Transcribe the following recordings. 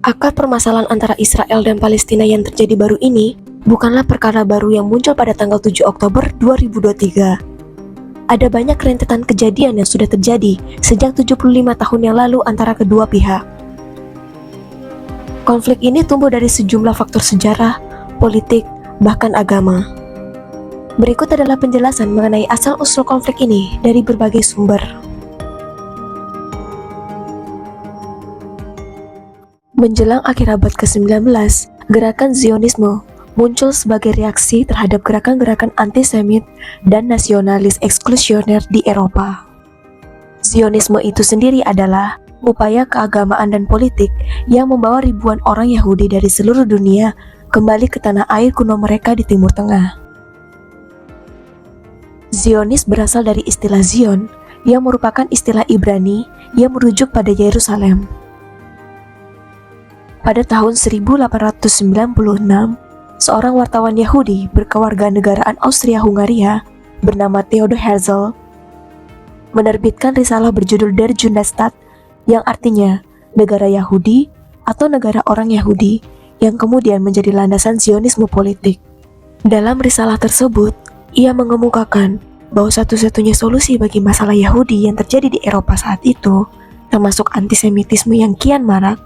Akar permasalahan antara Israel dan Palestina yang terjadi baru ini bukanlah perkara baru yang muncul pada tanggal 7 Oktober 2023. Ada banyak rentetan kejadian yang sudah terjadi sejak 75 tahun yang lalu antara kedua pihak. Konflik ini tumbuh dari sejumlah faktor sejarah, politik, bahkan agama. Berikut adalah penjelasan mengenai asal-usul konflik ini dari berbagai sumber. Menjelang akhir abad ke-19, gerakan Zionisme muncul sebagai reaksi terhadap gerakan-gerakan antisemit dan nasionalis eksklusioner di Eropa. Zionisme itu sendiri adalah upaya keagamaan dan politik yang membawa ribuan orang Yahudi dari seluruh dunia kembali ke tanah air kuno mereka di Timur Tengah. Zionis berasal dari istilah Zion, yang merupakan istilah Ibrani yang merujuk pada Yerusalem. Pada tahun 1896, seorang wartawan Yahudi berkewarganegaraan Austria-Hungaria bernama Theodor Herzl menerbitkan risalah berjudul Der Judastaatsstaat, yang artinya negara Yahudi atau negara orang Yahudi, yang kemudian menjadi landasan Zionisme politik. Dalam risalah tersebut, ia mengemukakan bahwa satu-satunya solusi bagi masalah Yahudi yang terjadi di Eropa saat itu, termasuk antisemitisme yang kian marak,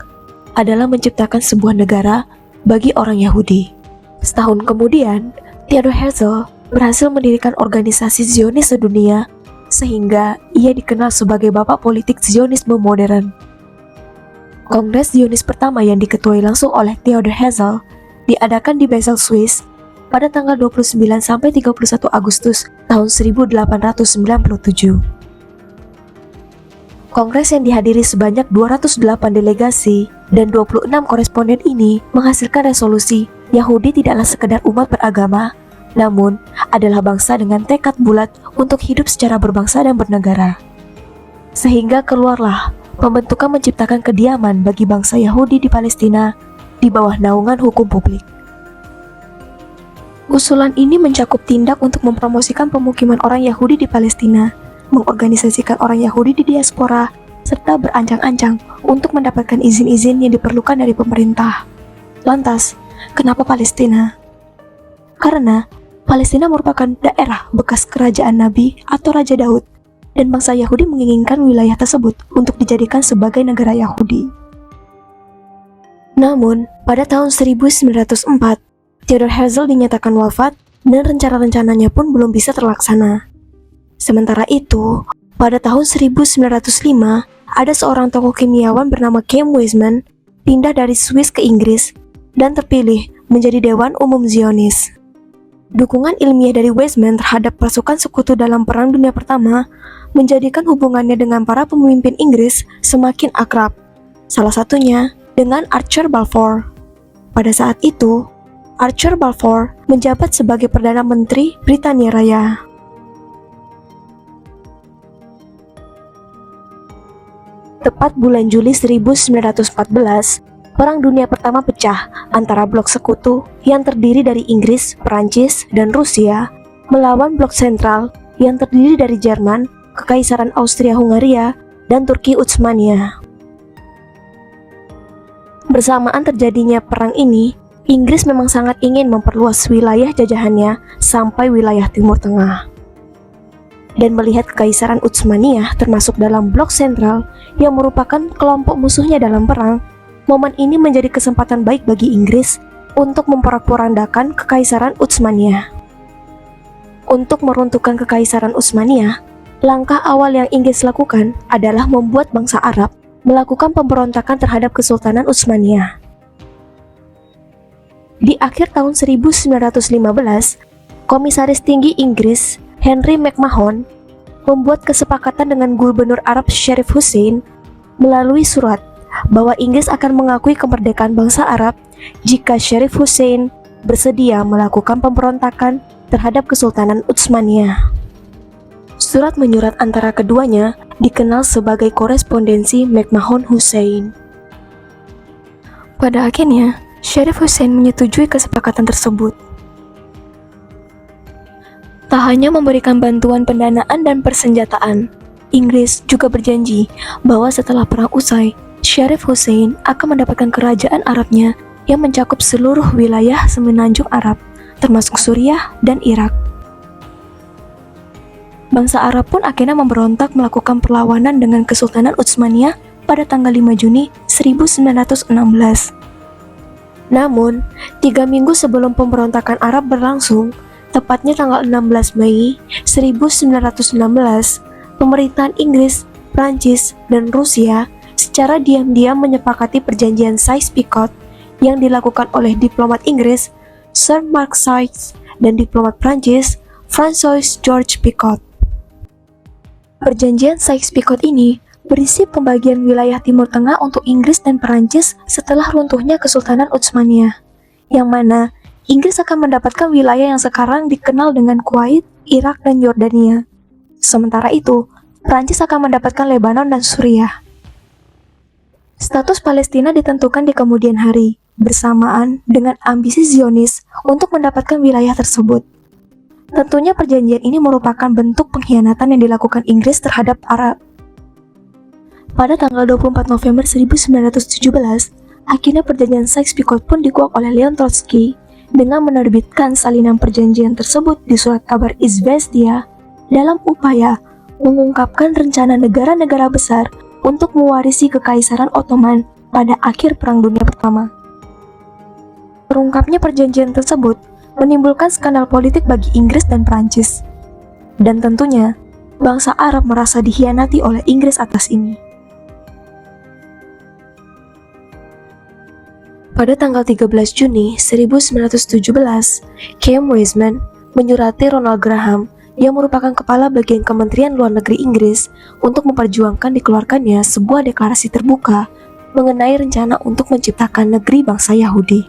adalah menciptakan sebuah negara bagi orang Yahudi. Setahun kemudian, Theodor Herzl berhasil mendirikan organisasi Zionis sedunia, sehingga ia dikenal sebagai bapak politik Zionisme modern. Kongres Zionis pertama yang diketuai langsung oleh Theodor Herzl diadakan di Basel, Swiss pada tanggal 29 sampai 31 Agustus tahun 1897. Kongres yang dihadiri sebanyak 208 delegasi dan 26 koresponden ini menghasilkan resolusi Yahudi tidaklah sekedar umat beragama, namun adalah bangsa dengan tekad bulat untuk hidup secara berbangsa dan bernegara. Sehingga keluarlah pembentukan menciptakan kediaman bagi bangsa Yahudi di Palestina di bawah naungan hukum publik. Usulan ini mencakup tindak untuk mempromosikan pemukiman orang Yahudi di Palestina, mengorganisasikan orang Yahudi di diaspora, serta berancang-ancang untuk mendapatkan izin-izin yang diperlukan dari pemerintah. Lantas, kenapa Palestina? Karena Palestina merupakan daerah bekas kerajaan Nabi atau Raja Daud, dan bangsa Yahudi menginginkan wilayah tersebut untuk dijadikan sebagai negara Yahudi. Namun, pada tahun 1904, Theodor Herzl dinyatakan wafat dan rencana-rencananya pun belum bisa terlaksana. Sementara itu, pada tahun 1905, ada seorang tokoh kimiawan bernama Chaim Weizmann pindah dari Swiss ke Inggris dan terpilih menjadi Dewan Umum Zionis. Dukungan ilmiah dari Weizmann terhadap pasukan sekutu dalam Perang Dunia Pertama menjadikan hubungannya dengan para pemimpin Inggris semakin akrab, salah satunya dengan Archibald Balfour. Pada saat itu, Archibald Balfour menjabat sebagai Perdana Menteri Britania Raya. Tepat bulan Juli 1914, Perang Dunia Pertama pecah antara blok sekutu yang terdiri dari Inggris, Perancis, dan Rusia melawan blok sentral yang terdiri dari Jerman, Kekaisaran Austria-Hungaria, dan Turki Utsmania. Bersamaan terjadinya perang ini, Inggris memang sangat ingin memperluas wilayah jajahannya sampai wilayah Timur Tengah. Dan melihat Kekaisaran Utsmania termasuk dalam blok sentral yang merupakan kelompok musuhnya dalam perang, momen ini menjadi kesempatan baik bagi Inggris untuk memporak-porandakan Kekaisaran Utsmania. Untuk meruntuhkan Kekaisaran Utsmania, langkah awal yang Inggris lakukan adalah membuat bangsa Arab melakukan pemberontakan terhadap Kesultanan Utsmania. Di akhir tahun 1915, Komisaris Tinggi Inggris Henry McMahon membuat kesepakatan dengan Gubernur Arab Sharif Hussein melalui surat bahwa Inggris akan mengakui kemerdekaan bangsa Arab jika Sharif Hussein bersedia melakukan pemberontakan terhadap Kesultanan Utsmania. Surat menyurat antara keduanya dikenal sebagai korespondensi McMahon-Hussein. Pada akhirnya, Sharif Hussein menyetujui kesepakatan tersebut. Tak hanya memberikan bantuan pendanaan dan persenjataan, Inggris juga berjanji bahwa setelah perang usai, Syarif Hussein akan mendapatkan kerajaan Arabnya yang mencakup seluruh wilayah semenanjung Arab, termasuk Suriah dan Irak. Bangsa Arab pun akhirnya memberontak melakukan perlawanan dengan Kesultanan Utsmaniyah pada tanggal 5 Juni 1916. Namun, 3 minggu sebelum pemberontakan Arab berlangsung, tepatnya tanggal 16 Mei 1916, pemerintahan Inggris, Prancis, dan Rusia secara diam-diam menyepakati perjanjian Sykes-Picot yang dilakukan oleh diplomat Inggris Sir Mark Sykes dan diplomat Prancis François Georges Picot. Perjanjian Sykes-Picot ini berisi pembagian wilayah Timur Tengah untuk Inggris dan Perancis setelah runtuhnya Kesultanan Utsmaniyah, yang mana Inggris akan mendapatkan wilayah yang sekarang dikenal dengan Kuwait, Irak, dan Yordania. Sementara itu, Perancis akan mendapatkan Lebanon dan Suriah. Status Palestina ditentukan di kemudian hari, bersamaan dengan ambisi Zionis untuk mendapatkan wilayah tersebut. Tentunya perjanjian ini merupakan bentuk pengkhianatan yang dilakukan Inggris terhadap Arab. Pada tanggal 24 November 1917, akhirnya perjanjian Sykes-Picot pun dikuak oleh Leon Trotsky dengan menerbitkan salinan perjanjian tersebut di surat kabar Izvestia dalam upaya mengungkapkan rencana negara-negara besar untuk mewarisi Kekaisaran Ottoman pada akhir Perang Dunia Pertama. Terungkapnya perjanjian tersebut menimbulkan skandal politik bagi Inggris dan Prancis. Dan tentunya, bangsa Arab merasa dikhianati oleh Inggris atas ini. Pada tanggal 13 Juni 1917, Chaim Weizmann menyurati Ronald Graham yang merupakan kepala bagian Kementerian Luar Negeri Inggris untuk memperjuangkan dikeluarkannya sebuah deklarasi terbuka mengenai rencana untuk menciptakan negeri bangsa Yahudi.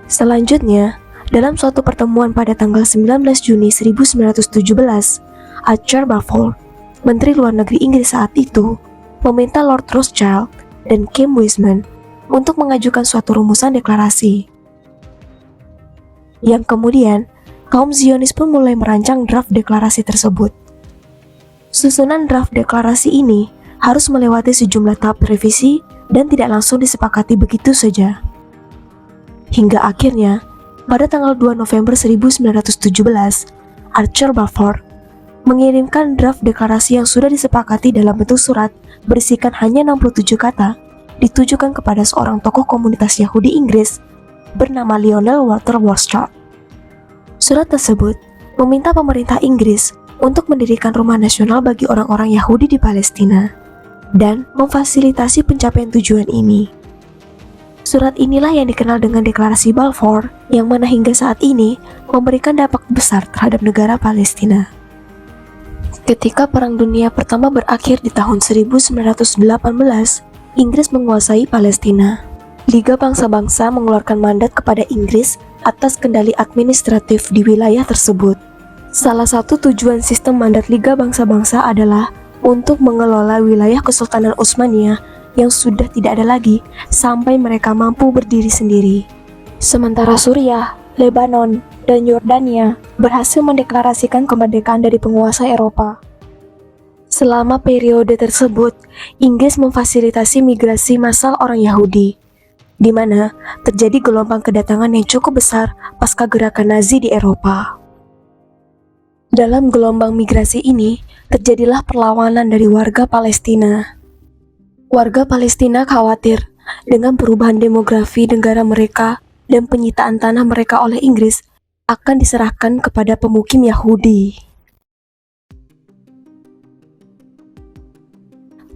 Selanjutnya, dalam suatu pertemuan pada tanggal 19 Juni 1917, Archibald Balfour, Menteri Luar Negeri Inggris saat itu, meminta Lord Rothschild dan Chaim Weizmann untuk mengajukan suatu rumusan deklarasi. Yang kemudian, kaum Zionis pun mulai merancang draft deklarasi tersebut. Susunan draft deklarasi ini harus melewati sejumlah tahap revisi dan tidak langsung disepakati begitu saja. Hingga akhirnya, pada tanggal 2 November 1917, Archibald Balfour mengirimkan draft deklarasi yang sudah disepakati dalam bentuk surat berisikan hanya 67 kata ditujukan kepada seorang tokoh komunitas Yahudi Inggris bernama Lionel Walter Rothschild. Surat tersebut meminta pemerintah Inggris untuk mendirikan rumah nasional bagi orang-orang Yahudi di Palestina dan memfasilitasi pencapaian tujuan ini. Surat inilah yang dikenal dengan Deklarasi Balfour, yang mana hingga saat ini memberikan dampak besar terhadap negara Palestina. Ketika Perang Dunia Pertama berakhir di tahun 1918, Inggris menguasai Palestina. Liga Bangsa-Bangsa mengeluarkan mandat kepada Inggris atas kendali administratif di wilayah tersebut. Salah satu tujuan sistem mandat Liga Bangsa-Bangsa adalah untuk mengelola wilayah Kesultanan Utsmaniyah yang sudah tidak ada lagi sampai mereka mampu berdiri sendiri. Sementara Suriah, Lebanon, dan Yordania berhasil mendeklarasikan kemerdekaan dari penguasa Eropa. Selama periode tersebut, Inggris memfasilitasi migrasi massal orang Yahudi, di mana terjadi gelombang kedatangan yang cukup besar pasca gerakan Nazi di Eropa. Dalam gelombang migrasi ini, terjadilah perlawanan dari warga Palestina. Warga Palestina khawatir dengan perubahan demografi negara mereka dan penyitaan tanah mereka oleh Inggris akan diserahkan kepada pemukim Yahudi.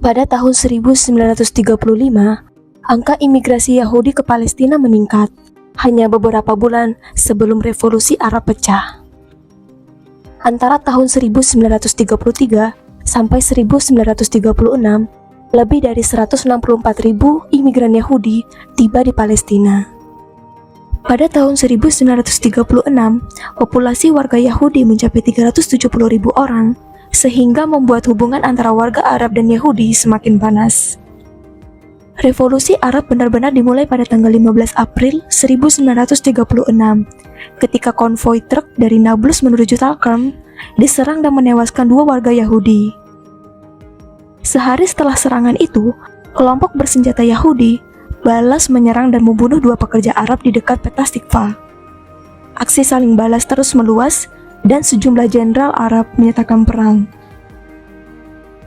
Pada tahun 1935, angka imigrasi Yahudi ke Palestina meningkat, hanya beberapa bulan sebelum Revolusi Arab pecah. Antara tahun 1933 sampai 1936, lebih dari 164.000 imigran Yahudi tiba di Palestina. Pada tahun 1936, populasi warga Yahudi mencapai 370.000 orang, sehingga membuat hubungan antara warga Arab dan Yahudi semakin panas. Revolusi Arab benar-benar dimulai pada tanggal 15 April 1936, ketika konvoi truk dari Nablus menuju Tulkarm diserang dan menewaskan 2 warga Yahudi. Sehari setelah serangan itu, kelompok bersenjata Yahudi balas menyerang dan membunuh 2 pekerja Arab di dekat Petah Tikva. Aksi saling balas terus meluas dan sejumlah jenderal Arab menyatakan perang.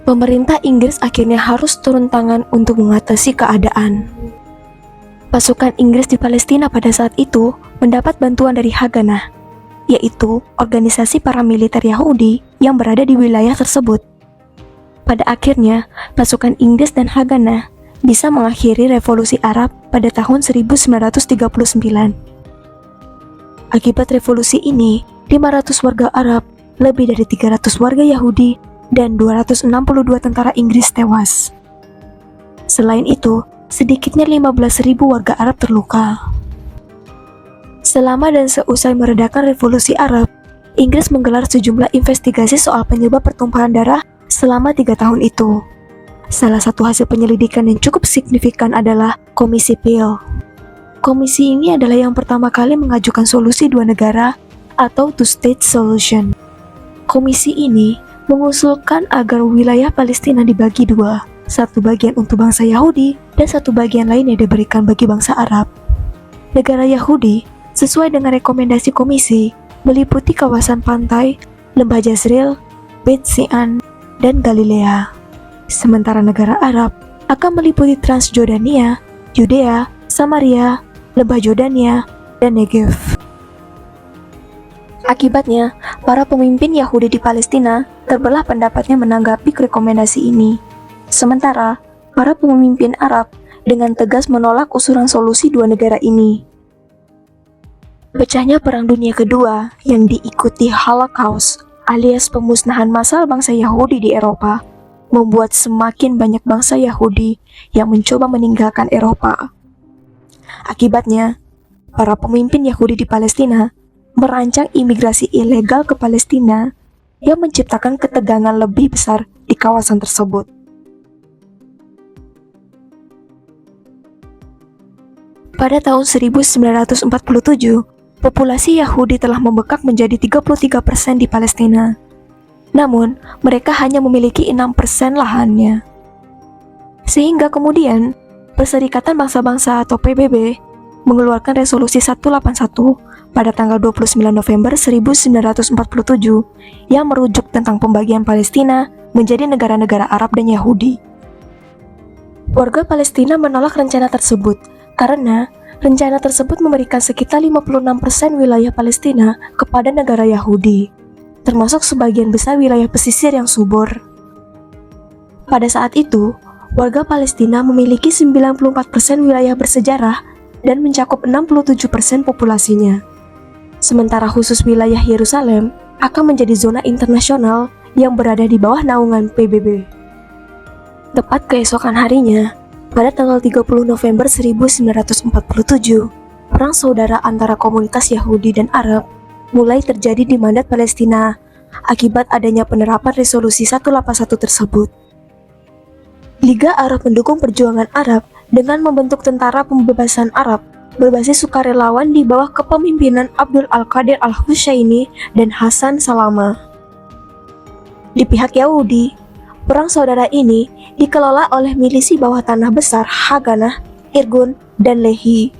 Pemerintah Inggris akhirnya harus turun tangan untuk mengatasi keadaan. Pasukan Inggris di Palestina pada saat itu mendapat bantuan dari Haganah, yaitu organisasi paramiliter Yahudi yang berada di wilayah tersebut. Pada akhirnya, pasukan Inggris dan Haganah bisa mengakhiri revolusi Arab pada tahun 1939. Akibat revolusi ini, 500 warga Arab, lebih dari 300 warga Yahudi, dan 262 tentara Inggris tewas. Selain itu, sedikitnya 15.000 warga Arab terluka. Selama dan seusai meredakan revolusi Arab, Inggris menggelar sejumlah investigasi soal penyebab pertumpahan darah selama 3 tahun itu. Salah satu hasil penyelidikan yang cukup signifikan adalah Komisi Peel. Komisi ini adalah yang pertama kali mengajukan solusi 2 negara atau two-state solution. Komisi ini mengusulkan agar wilayah Palestina dibagi 2, satu bagian untuk bangsa Yahudi dan satu bagian lainnya diberikan bagi bangsa Arab. Negara Yahudi, sesuai dengan rekomendasi komisi, meliputi kawasan pantai, Lembah Jazreel, Beit Shean, dan Galilea. Sementara negara Arab akan meliputi Transjordania, Yudea, Samaria, Lembah Yordania, dan Negev. Akibatnya, para pemimpin Yahudi di Palestina terbelah pendapatnya menanggapi rekomendasi ini. Sementara, para pemimpin Arab dengan tegas menolak usulan solusi 2 negara ini. Pecahnya Perang Dunia Kedua yang diikuti Holocaust alias pemusnahan massal bangsa Yahudi di Eropa membuat semakin banyak bangsa Yahudi yang mencoba meninggalkan Eropa. Akibatnya, para pemimpin Yahudi di Palestina merancang imigrasi ilegal ke Palestina yang menciptakan ketegangan lebih besar di kawasan tersebut. Pada tahun 1947, populasi Yahudi telah membekak menjadi 33% di Palestina. Namun, mereka hanya memiliki 6% lahannya. Sehingga kemudian, Perserikatan Bangsa-Bangsa atau PBB mengeluarkan resolusi 181 pada tanggal 29 November 1947 yang merujuk tentang pembagian Palestina menjadi negara-negara Arab dan Yahudi. Warga Palestina menolak rencana tersebut karena rencana tersebut memberikan sekitar 56% wilayah Palestina kepada negara Yahudi, termasuk sebagian besar wilayah pesisir yang subur. Pada saat itu, warga Palestina memiliki 94% wilayah bersejarah dan mencakup 67% populasinya. Sementara khusus wilayah Yerusalem akan menjadi zona internasional yang berada di bawah naungan PBB. Tepat keesokan harinya, pada tanggal 30 November 1947, perang saudara antara komunitas Yahudi dan Arab mulai terjadi di Mandat Palestina akibat adanya penerapan resolusi 181 tersebut. Liga Arab mendukung perjuangan Arab dengan membentuk Tentara Pembebasan Arab berbasis sukarelawan di bawah kepemimpinan Abdul Al-Qadir Al-Hushaini dan Hasan Salama. Di pihak Yahudi, perang saudara ini dikelola oleh milisi bawah tanah besar Haganah, Irgun, dan Lehi.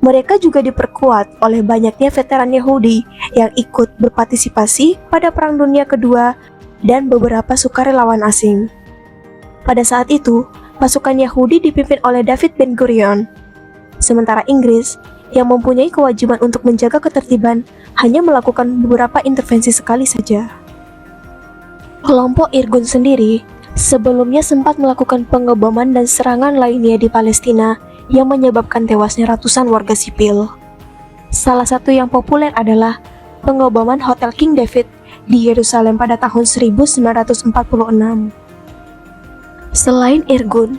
Mereka juga diperkuat oleh banyaknya veteran Yahudi yang ikut berpartisipasi pada Perang Dunia Kedua dan beberapa sukarelawan asing. Pada saat itu, pasukan Yahudi dipimpin oleh David Ben-Gurion. Sementara Inggris, yang mempunyai kewajiban untuk menjaga ketertiban, hanya melakukan beberapa intervensi sekali saja. Kelompok Irgun sendiri sebelumnya sempat melakukan pengeboman dan serangan lainnya di Palestina yang menyebabkan tewasnya ratusan warga sipil. Salah satu yang populer adalah pengeboman Hotel King David di Yerusalem pada tahun 1946. Selain Irgun,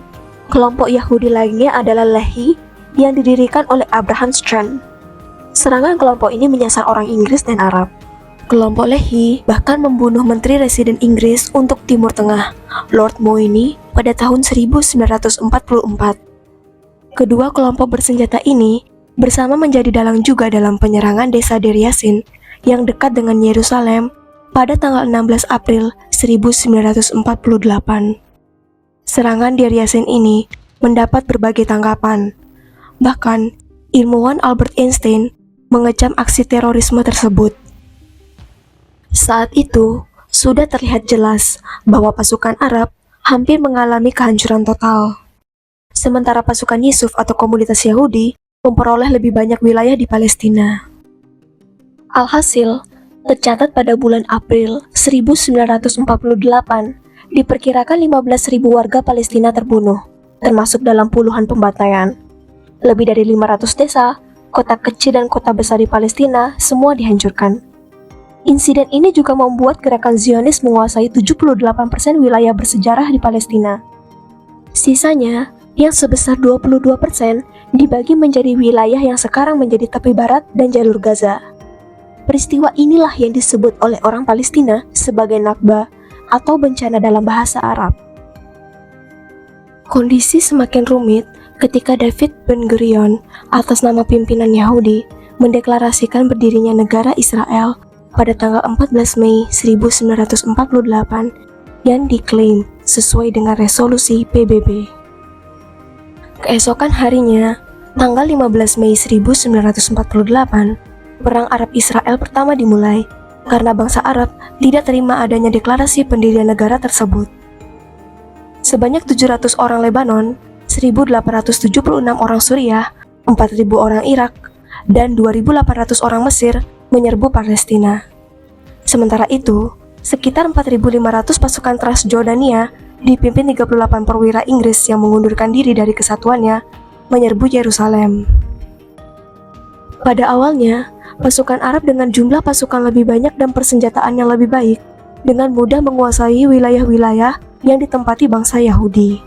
kelompok Yahudi lainnya adalah Lehi yang didirikan oleh Abraham Strand. Serangan kelompok ini menyasar orang Inggris dan Arab. Kelompok Lehi bahkan membunuh Menteri Residen Inggris untuk Timur Tengah, Lord Moyni, pada tahun 1944. Kedua kelompok bersenjata ini bersama menjadi dalang juga dalam penyerangan desa Deir Yassin yang dekat dengan Yerusalem pada tanggal 16 April 1948. Serangan Deir Yassin ini mendapat berbagai tanggapan. Bahkan, ilmuwan Albert Einstein mengecam aksi terorisme tersebut. Saat itu, sudah terlihat jelas bahwa pasukan Arab hampir mengalami kehancuran total. Sementara pasukan Yusuf atau komunitas Yahudi memperoleh lebih banyak wilayah di Palestina. Alhasil, tercatat pada bulan April 1948, diperkirakan 15.000 warga Palestina terbunuh, termasuk dalam puluhan pembantaian. Lebih dari 500 desa, kota kecil dan kota besar di Palestina semua dihancurkan. Insiden ini juga membuat gerakan Zionis menguasai 78% wilayah bersejarah di Palestina. Sisanya, yang sebesar 22%, dibagi menjadi wilayah yang sekarang menjadi tepi barat dan jalur Gaza. Peristiwa inilah yang disebut oleh orang Palestina sebagai Nakba atau bencana dalam bahasa Arab. Kondisi semakin rumit ketika David Ben-Gurion atas nama pimpinan Yahudi mendeklarasikan berdirinya negara Israel pada tanggal 14 Mei 1948 yang diklaim sesuai dengan resolusi PBB. Keesokan harinya, tanggal 15 Mei 1948, Perang Arab Israel pertama dimulai karena bangsa Arab tidak terima adanya deklarasi pendirian negara tersebut. Sebanyak 700 orang Lebanon, 1.876 orang Suriah, 4.000 orang Irak, dan 2.800 orang Mesir menyerbu Palestina. Sementara itu, sekitar 4.500 pasukan Transjordania dipimpin 38 perwira Inggris yang mengundurkan diri dari kesatuannya menyerbu Yerusalem. Pada awalnya, pasukan Arab dengan jumlah pasukan lebih banyak dan persenjataan yang lebih baik dengan mudah menguasai wilayah-wilayah yang ditempati bangsa Yahudi.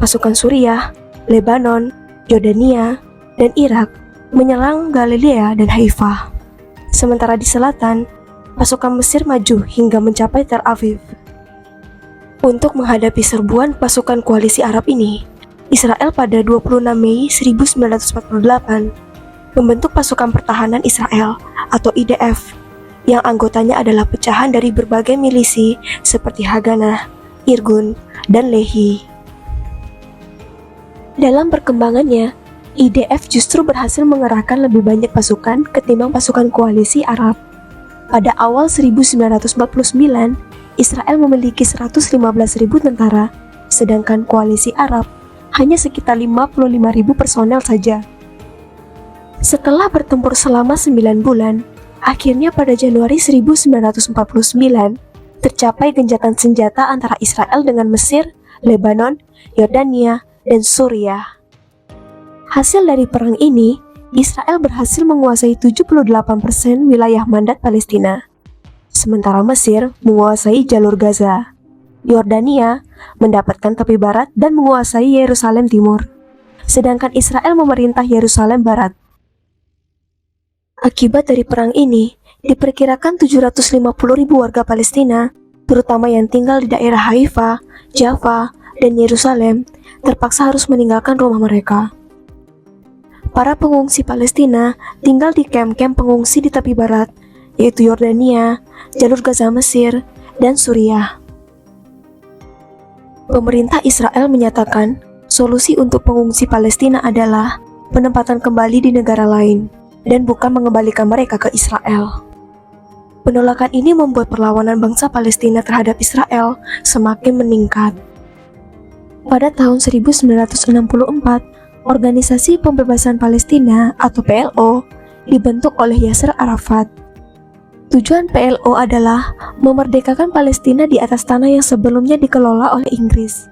Pasukan Suriah, Lebanon, Yordania, dan Irak menyerang Galilea dan Haifa. Sementara di selatan, pasukan Mesir maju hingga mencapai Tel Aviv. Untuk menghadapi serbuan pasukan koalisi Arab ini, Israel pada 26 Mei 1948 membentuk pasukan pertahanan Israel atau IDF yang anggotanya adalah pecahan dari berbagai milisi seperti Haganah, Irgun, dan Lehi. Dalam perkembangannya, IDF justru berhasil mengerahkan lebih banyak pasukan ketimbang pasukan koalisi Arab. Pada awal 1949, Israel memiliki 115.000 tentara, sedangkan koalisi Arab hanya sekitar 55.000 personel saja. Setelah bertempur selama 9 bulan, akhirnya pada Januari 1949, tercapai gencatan senjata antara Israel dengan Mesir, Lebanon, Yordania, dan Suriah. Hasil dari perang ini, Israel berhasil menguasai 78% wilayah mandat Palestina. Sementara Mesir menguasai jalur Gaza. Yordania mendapatkan tepi barat dan menguasai Yerusalem Timur. Sedangkan Israel memerintah Yerusalem Barat. Akibat dari perang ini, diperkirakan 750.000 warga Palestina, terutama yang tinggal di daerah Haifa, Jaffa, dan Yerusalem, terpaksa harus meninggalkan rumah mereka. Para pengungsi Palestina tinggal di kamp-kamp pengungsi di tepi barat, yaitu Yordania, jalur Gaza Mesir, dan Suriah. Pemerintah Israel menyatakan solusi untuk pengungsi Palestina adalah penempatan kembali di negara lain, dan bukan mengembalikan mereka ke Israel. Penolakan ini membuat perlawanan bangsa Palestina terhadap Israel semakin meningkat. Pada tahun 1964, Organisasi Pembebasan Palestina atau PLO dibentuk oleh Yasser Arafat. Tujuan PLO adalah memerdekakan Palestina di atas tanah yang sebelumnya dikelola oleh Inggris.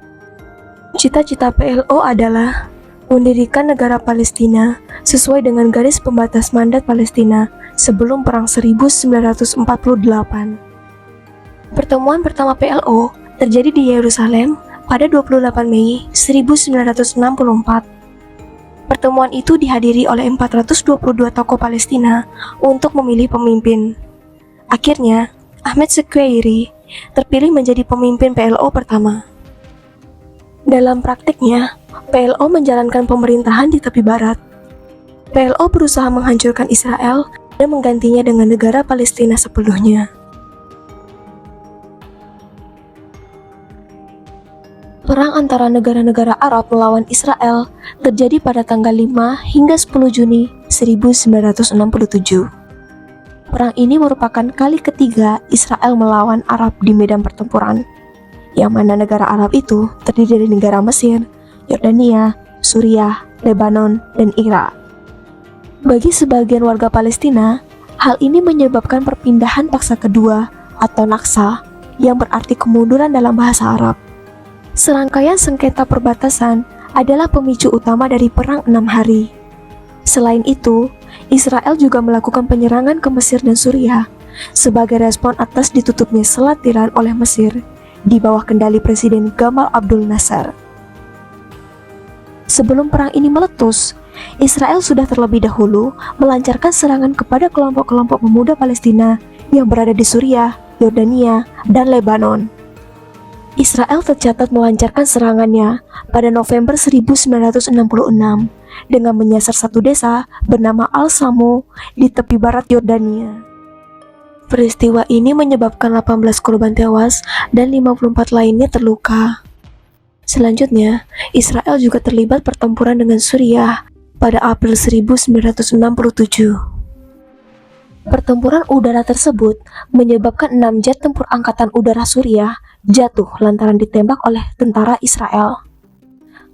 Cita-cita PLO adalah mendirikan negara Palestina sesuai dengan garis pembatas mandat Palestina sebelum Perang 1948. Pertemuan pertama PLO terjadi di Yerusalem pada 28 Mei 1964. Pertemuan itu dihadiri oleh 422 tokoh Palestina untuk memilih pemimpin. Akhirnya, Ahmed Shaqiri terpilih menjadi pemimpin PLO pertama. Dalam praktiknya, PLO menjalankan pemerintahan di tepi barat. PLO berusaha menghancurkan Israel dan menggantinya dengan negara Palestina sepenuhnya. Perang antara negara-negara Arab melawan Israel terjadi pada tanggal 5 hingga 10 Juni 1967. Perang ini merupakan kali ketiga Israel melawan Arab di medan pertempuran, yang mana negara Arab itu terdiri dari negara Mesir, Yordania, Suriah, Lebanon, dan Irak. Bagi sebagian warga Palestina, hal ini menyebabkan perpindahan paksa kedua atau Naksa, yang berarti kemunduran dalam bahasa Arab. Serangkaian sengketa perbatasan adalah pemicu utama dari Perang 6 Hari. Selain itu, Israel juga melakukan penyerangan ke Mesir dan Suriah sebagai respon atas ditutupnya Selat Tiran oleh Mesir di bawah kendali Presiden Gamal Abdul Nasser. Sebelum perang ini meletus, Israel sudah terlebih dahulu melancarkan serangan kepada kelompok-kelompok pemuda Palestina yang berada di Suriah, Yordania, dan Lebanon. Israel tercatat melancarkan serangannya pada November 1966 dengan menyasar satu desa bernama Al-Samo di tepi barat Yordania. Peristiwa ini menyebabkan 18 korban tewas dan 54 lainnya terluka. Selanjutnya, Israel juga terlibat pertempuran dengan Suriah pada April 1967. Pertempuran udara tersebut menyebabkan 6 jet tempur Angkatan Udara Suriah jatuh lantaran ditembak oleh tentara Israel.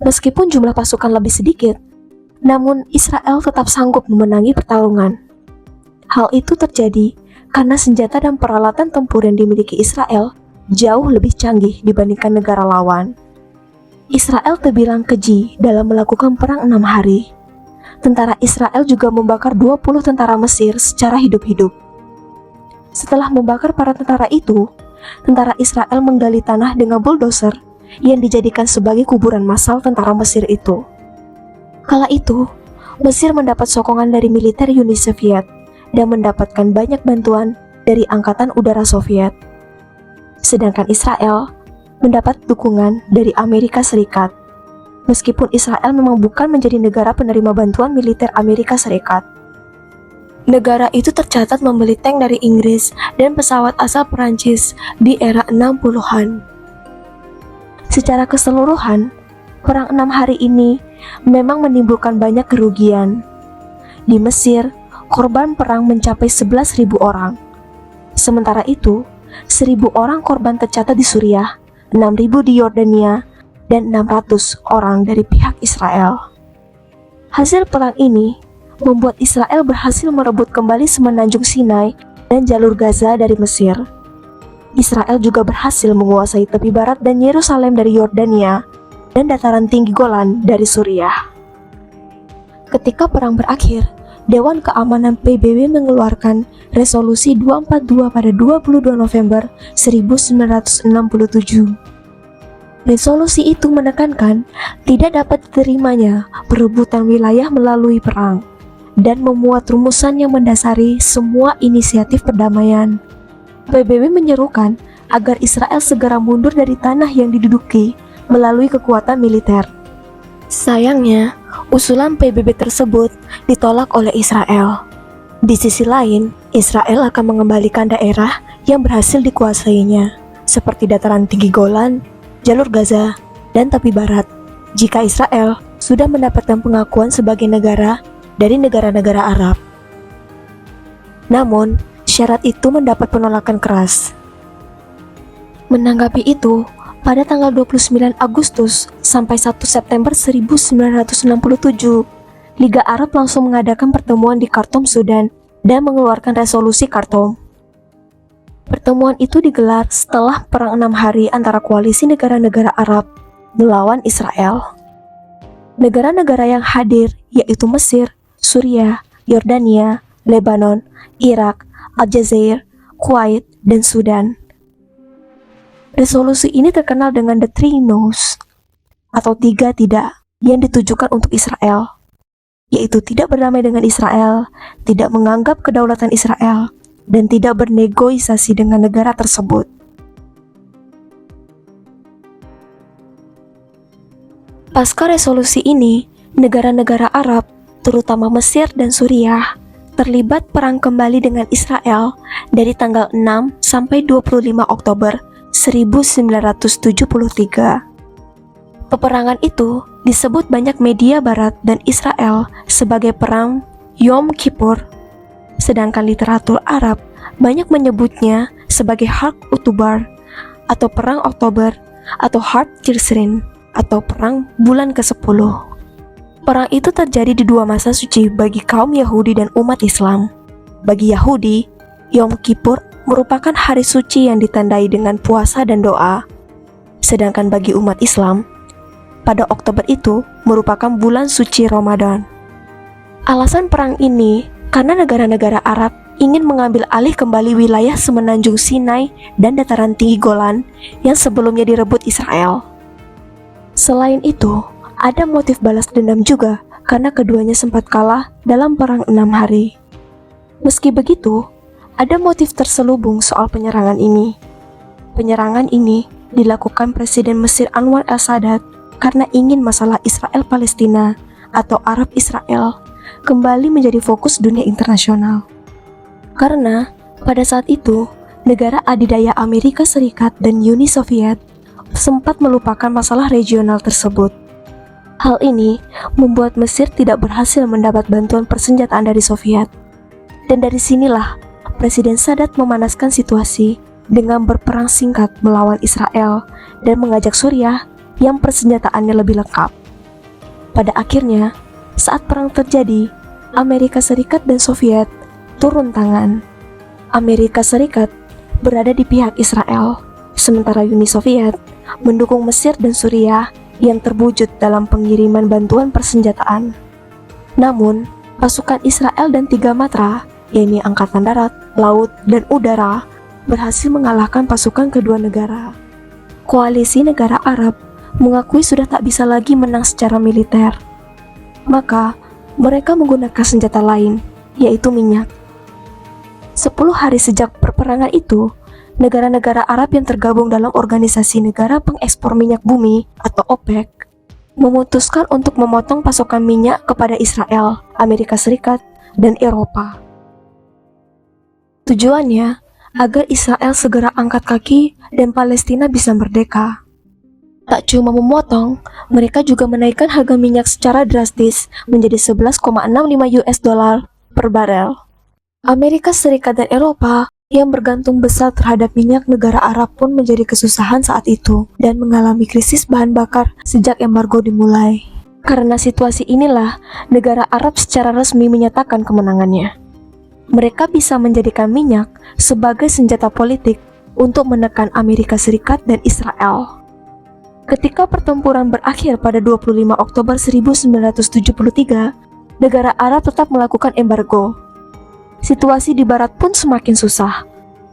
Meskipun jumlah pasukan lebih sedikit, namun Israel tetap sanggup memenangi pertarungan. Hal itu terjadi karena senjata dan peralatan tempur yang dimiliki Israel jauh lebih canggih dibandingkan negara lawan. Israel terbilang keji dalam melakukan perang 6 hari. Tentara Israel juga membakar 20 tentara Mesir secara hidup-hidup. Setelah membakar para tentara itu, tentara Israel menggali tanah dengan bulldozer yang dijadikan sebagai kuburan massal tentara Mesir itu. Kala itu, Mesir mendapat sokongan dari militer Uni Soviet dan mendapatkan banyak bantuan dari Angkatan Udara Soviet. Sedangkan Israel mendapat dukungan dari Amerika Serikat. Meskipun Israel memang bukan menjadi negara penerima bantuan militer Amerika Serikat. Negara itu tercatat membeli tank dari Inggris dan pesawat asal Perancis di era 60-an. Secara keseluruhan, perang 6 hari ini memang menimbulkan banyak kerugian. Di Mesir, korban perang mencapai 11.000 orang. Sementara itu, 1.000 orang korban tercatat di Suriah, 6.000 di Yordania, dan 600 orang dari pihak Israel. Hasil perang ini membuat Israel berhasil merebut kembali semenanjung Sinai dan jalur Gaza dari Mesir. Israel juga berhasil menguasai tepi barat dan Yerusalem dari Yordania dan dataran tinggi Golan dari Suriah. Ketika perang berakhir, Dewan Keamanan PBB mengeluarkan resolusi 242 pada 22 November 1967. Resolusi itu menekankan tidak dapat diterimanya perebutan wilayah melalui perang dan memuat rumusan yang mendasari semua inisiatif perdamaian. PBB menyerukan agar Israel segera mundur dari tanah yang diduduki melalui kekuatan militer. Sayangnya, usulan PBB tersebut ditolak oleh Israel. Di sisi lain, Israel akan mengembalikan daerah yang berhasil dikuasainya, seperti dataran tinggi Golan, jalur Gaza, dan tepi barat, jika Israel sudah mendapatkan pengakuan sebagai negara dari negara-negara Arab. Namun, syarat itu mendapat penolakan keras. Menanggapi itu, pada tanggal 29 Agustus sampai 1 September 1967, Liga Arab langsung mengadakan pertemuan di Khartoum, Sudan, dan mengeluarkan resolusi Khartoum. Pertemuan itu digelar setelah Perang 6 Hari antara koalisi negara-negara Arab melawan Israel. Negara-negara yang hadir yaitu Mesir, Suriah, Yordania, Lebanon, Irak, Aljazair, Kuwait, dan Sudan. Resolusi ini terkenal dengan The Three No's atau 3 tidak yang ditujukan untuk Israel, yaitu tidak berdamai dengan Israel, tidak menganggap kedaulatan Israel, dan tidak bernegosiasi dengan negara tersebut. Pasca resolusi ini, negara-negara Arab, terutama Mesir dan Suriah, terlibat perang kembali dengan Israel dari tanggal 6 sampai 25 Oktober 1973. Peperangan itu disebut banyak media Barat dan Israel sebagai Perang Yom Kippur, sedangkan literatur Arab banyak menyebutnya sebagai Harb Utubar atau Perang Oktober atau Harb Tisrin atau Perang Bulan ke-10. Perang itu terjadi di dua masa suci bagi kaum Yahudi dan umat Islam. Bagi Yahudi, Yom Kippur merupakan hari suci yang ditandai dengan puasa dan doa. Sedangkan bagi umat Islam, pada Oktober itu merupakan bulan suci Ramadan. Alasan perang ini karena negara-negara Arab ingin mengambil alih kembali wilayah semenanjung Sinai dan dataran tinggi Golan yang sebelumnya direbut Israel. Selain itu, ada motif balas dendam juga karena keduanya sempat kalah dalam perang 6 hari. Meski begitu, ada motif terselubung soal penyerangan ini. Penyerangan ini dilakukan Presiden Mesir Anwar el-Sadat karena ingin masalah Israel-Palestina atau Arab-Israel kembali menjadi fokus dunia internasional. Karena pada saat itu, negara adidaya Amerika Serikat dan Uni Soviet sempat melupakan masalah regional tersebut. Hal ini membuat Mesir tidak berhasil mendapat bantuan persenjataan dari Soviet. Dan dari sinilah Presiden Sadat memanaskan situasi dengan berperang singkat melawan Israel dan mengajak Suriah yang persenjataannya lebih lengkap. Pada akhirnya, saat perang terjadi, Amerika Serikat dan Soviet turun tangan. Amerika Serikat berada di pihak Israel, sementara Uni Soviet mendukung Mesir dan Suriah yang terwujud dalam pengiriman bantuan persenjataan. Namun, pasukan Israel dan 3 matra, yaitu Angkatan Darat, Laut, dan Udara, berhasil mengalahkan pasukan kedua negara. Koalisi negara Arab mengakui sudah tak bisa lagi menang secara militer. Maka, mereka menggunakan senjata lain, yaitu minyak. 10 hari sejak perperangan itu, negara-negara Arab yang tergabung dalam Organisasi Negara Pengekspor Minyak Bumi atau OPEC memutuskan untuk memotong pasokan minyak kepada Israel, Amerika Serikat, dan Eropa. Tujuannya agar Israel segera angkat kaki dan Palestina bisa merdeka. Tak cuma memotong, mereka juga menaikkan harga minyak secara drastis menjadi 11,65 US dollar per barel. Amerika Serikat dan Eropa yang bergantung besar terhadap minyak negara Arab pun menjadi kesusahan saat itu dan mengalami krisis bahan bakar sejak embargo dimulai. Karena situasi inilah, negara Arab secara resmi menyatakan kemenangannya. Mereka bisa menjadikan minyak sebagai senjata politik untuk menekan Amerika Serikat dan Israel. Ketika pertempuran berakhir pada 25 Oktober 1973, negara Arab tetap melakukan embargo. Situasi di Barat pun semakin susah,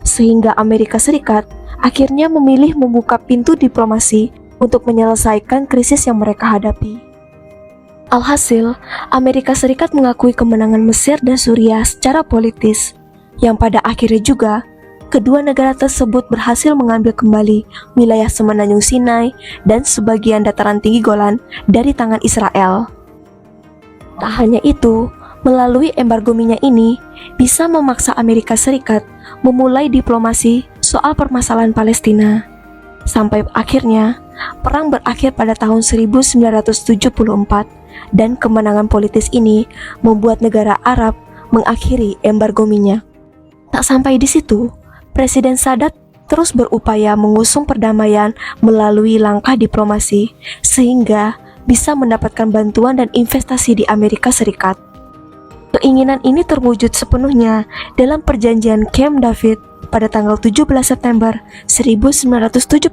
sehingga Amerika Serikat akhirnya memilih membuka pintu diplomasi untuk menyelesaikan krisis yang mereka hadapi. Alhasil, Amerika Serikat mengakui kemenangan Mesir dan Suriah secara politis, yang pada akhirnya juga kedua negara tersebut berhasil mengambil kembali wilayah semenanjung Sinai dan sebagian dataran tinggi Golan dari tangan Israel. Tak hanya itu, melalui embargo minyak ini bisa memaksa Amerika Serikat memulai diplomasi soal permasalahan Palestina. Sampai akhirnya, perang berakhir pada tahun 1974 dan kemenangan politis ini membuat negara Arab mengakhiri embargo minyak. Tak sampai di situ, Presiden Sadat terus berupaya mengusung perdamaian melalui langkah diplomasi sehingga bisa mendapatkan bantuan dan investasi di Amerika Serikat. Keinginan ini terwujud sepenuhnya dalam perjanjian Camp David pada tanggal 17 September 1978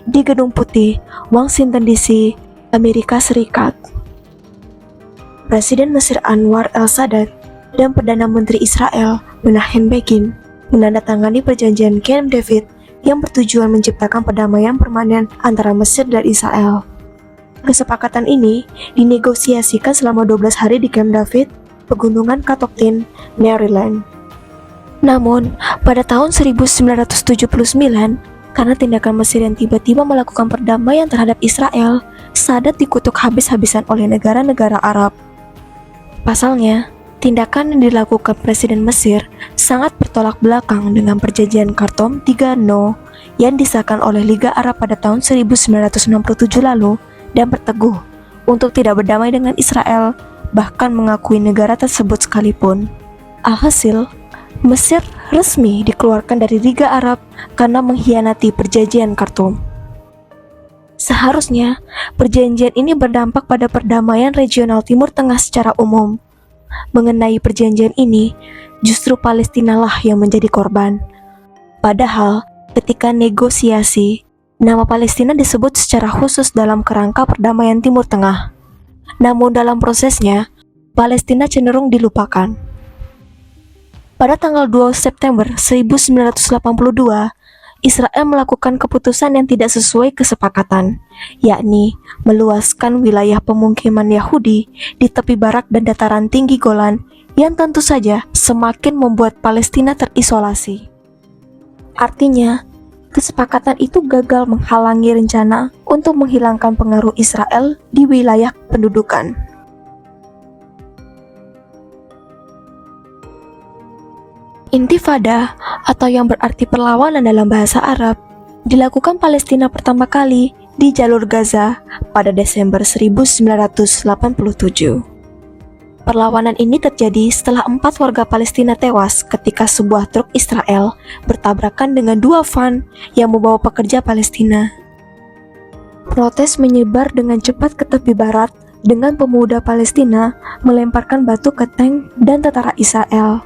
di Gedung Putih, Washington DC, Amerika Serikat. Presiden Mesir Anwar el-Sadat dan Perdana Menteri Israel Menachem Begin menandatangani perjanjian Camp David yang bertujuan menciptakan perdamaian permanen antara Mesir dan Israel. Kesepakatan ini dinegosiasikan selama 12 hari di Camp David, Pegunungan Catoctin, Maryland. Namun, pada tahun 1979, karena tindakan Mesir yang tiba-tiba melakukan perdamaian terhadap Israel, Sadat dikutuk habis-habisan oleh negara-negara Arab. Pasalnya, tindakan yang dilakukan Presiden Mesir sangat bertolak belakang dengan perjanjian Khartoum 3 No yang disahkan oleh Liga Arab pada tahun 1967 lalu dan berteguh untuk tidak berdamai dengan Israel, bahkan mengakui negara tersebut sekalipun. Alhasil, Mesir resmi dikeluarkan dari Liga Arab karena mengkhianati perjanjian Khartoum. Seharusnya, perjanjian ini berdampak pada perdamaian regional Timur Tengah secara umum. Mengenai perjanjian ini, justru Palestina lah yang menjadi korban. Padahal, ketika negosiasi, nama Palestina disebut secara khusus dalam kerangka perdamaian Timur Tengah. Namun dalam prosesnya, Palestina cenderung dilupakan. Pada tanggal 2 September 1982, Israel melakukan keputusan yang tidak sesuai kesepakatan, yakni meluaskan wilayah pemukiman Yahudi di tepi barat dan dataran tinggi Golan yang tentu saja semakin membuat Palestina terisolasi. Artinya, kesepakatan itu gagal menghalangi rencana untuk menghilangkan pengaruh Israel di wilayah pendudukan. Intifada, atau yang berarti perlawanan dalam bahasa Arab, dilakukan Palestina pertama kali di jalur Gaza pada Desember 1987. Perlawanan ini terjadi setelah 4 warga Palestina tewas ketika sebuah truk Israel bertabrakan dengan 2 van yang membawa pekerja Palestina. Protes menyebar dengan cepat ke tepi barat dengan pemuda Palestina melemparkan batu ke tank dan tentara Israel.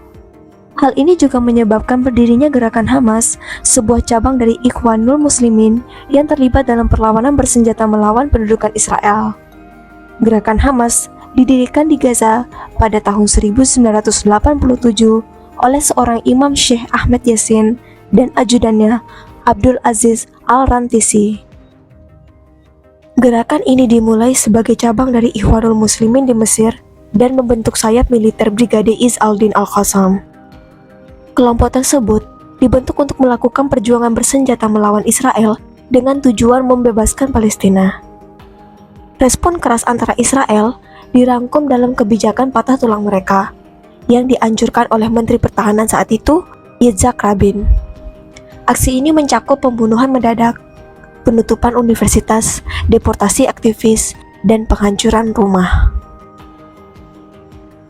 Hal ini juga menyebabkan berdirinya gerakan Hamas, sebuah cabang dari Ikhwanul Muslimin yang terlibat dalam perlawanan bersenjata melawan pendudukan Israel. Gerakan Hamas didirikan di Gaza pada tahun 1987 oleh seorang imam Syekh Ahmed Yassin dan ajudannya Abdul Aziz Al-Rantisi. Gerakan ini dimulai sebagai cabang dari Ikhwanul Muslimin di Mesir dan membentuk sayap militer Brigade Izz al-Din al-Qassam. Kelompok tersebut dibentuk untuk melakukan perjuangan bersenjata melawan Israel dengan tujuan membebaskan Palestina. Respon keras antara Israel dirangkum dalam kebijakan patah tulang mereka yang dianjurkan oleh Menteri Pertahanan saat itu, Yitzhak Rabin. Aksi ini mencakup pembunuhan mendadak, penutupan universitas, deportasi aktivis, dan penghancuran rumah.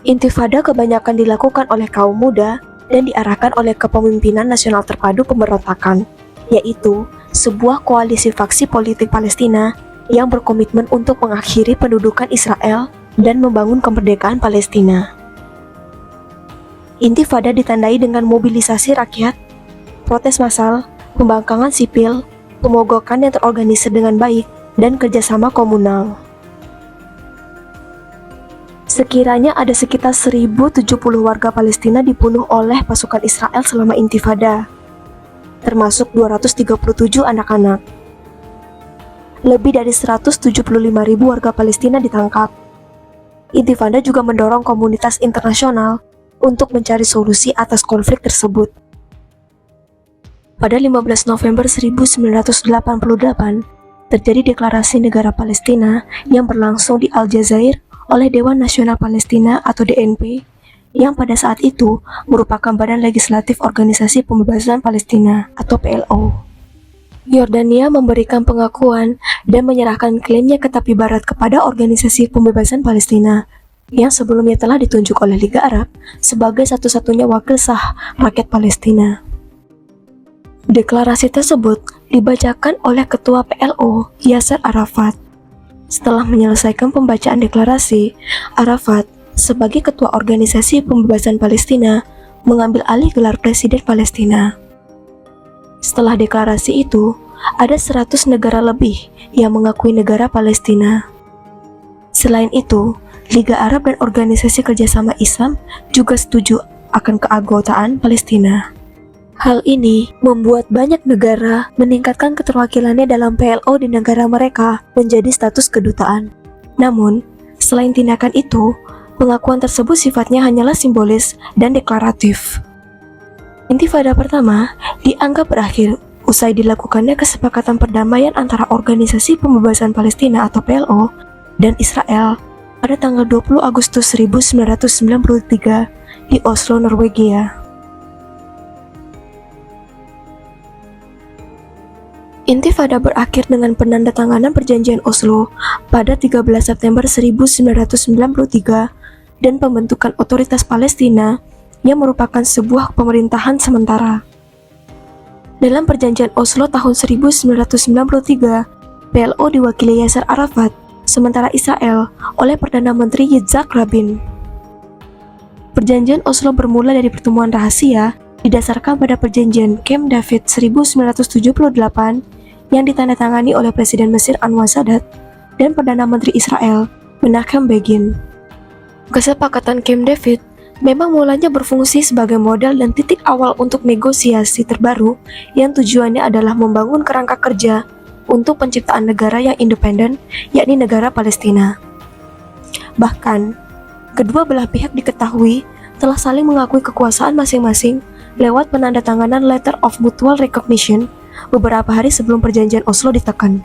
Intifada kebanyakan dilakukan oleh kaum muda dan diarahkan oleh Kepemimpinan Nasional Terpadu Pemberontakan, yaitu sebuah koalisi faksi politik Palestina yang berkomitmen untuk mengakhiri pendudukan Israel dan membangun kemerdekaan Palestina. Intifada ditandai dengan mobilisasi rakyat, protes massal, pembangkangan sipil, pemogokan yang terorganisir dengan baik, dan kerjasama komunal. Sekiranya ada sekitar 1070 warga Palestina dibunuh oleh pasukan Israel selama Intifada, termasuk 237 anak-anak. Lebih dari 175.000 warga Palestina ditangkap. Intifada juga mendorong komunitas internasional untuk mencari solusi atas konflik tersebut. Pada 15 November 1988, terjadi deklarasi negara Palestina yang berlangsung di Aljazair oleh Dewan Nasional Palestina atau DNP, yang pada saat itu merupakan badan legislatif Organisasi Pembebasan Palestina atau PLO. Yordania memberikan pengakuan dan menyerahkan klaimnya ke tepi barat kepada Organisasi Pembebasan Palestina, yang sebelumnya telah ditunjuk oleh Liga Arab sebagai satu-satunya wakil sah rakyat Palestina. Deklarasi tersebut dibacakan oleh Ketua PLO, Yasser Arafat. Setelah menyelesaikan pembacaan deklarasi, Arafat, sebagai Ketua Organisasi Pembebasan Palestina, mengambil alih gelar Presiden Palestina. Setelah deklarasi itu, ada 100 negara lebih yang mengakui negara Palestina. Selain itu, Liga Arab dan Organisasi Kerjasama Islam juga setuju akan keanggotaan Palestina. Hal ini membuat banyak negara meningkatkan keterwakilannya dalam PLO di negara mereka menjadi status kedutaan. Namun, selain tindakan itu, pengakuan tersebut sifatnya hanyalah simbolis dan deklaratif. Intifada pertama dianggap berakhir usai dilakukannya kesepakatan perdamaian antara Organisasi Pembebasan Palestina atau PLO dan Israel pada tanggal 20 Agustus 1993 di Oslo, Norwegia. Intifada berakhir dengan penandatanganan Perjanjian Oslo pada 13 September 1993 dan pembentukan Otoritas Palestina yang merupakan sebuah pemerintahan sementara. Dalam Perjanjian Oslo tahun 1993, PLO diwakili Yasser Arafat, sementara Israel oleh Perdana Menteri Yitzhak Rabin. Perjanjian Oslo bermula dari pertemuan rahasia didasarkan pada Perjanjian Camp David 1978 yang ditandatangani oleh Presiden Mesir Anwar Sadat dan Perdana Menteri Israel Menachem Begin. Kesepakatan Camp David memang mulanya berfungsi sebagai modal dan titik awal untuk negosiasi terbaru yang tujuannya adalah membangun kerangka kerja untuk penciptaan negara yang independen, yakni negara Palestina. Bahkan, kedua belah pihak diketahui telah saling mengakui kekuasaan masing-masing lewat penandatanganan Letter of Mutual Recognition beberapa hari sebelum Perjanjian Oslo ditekan.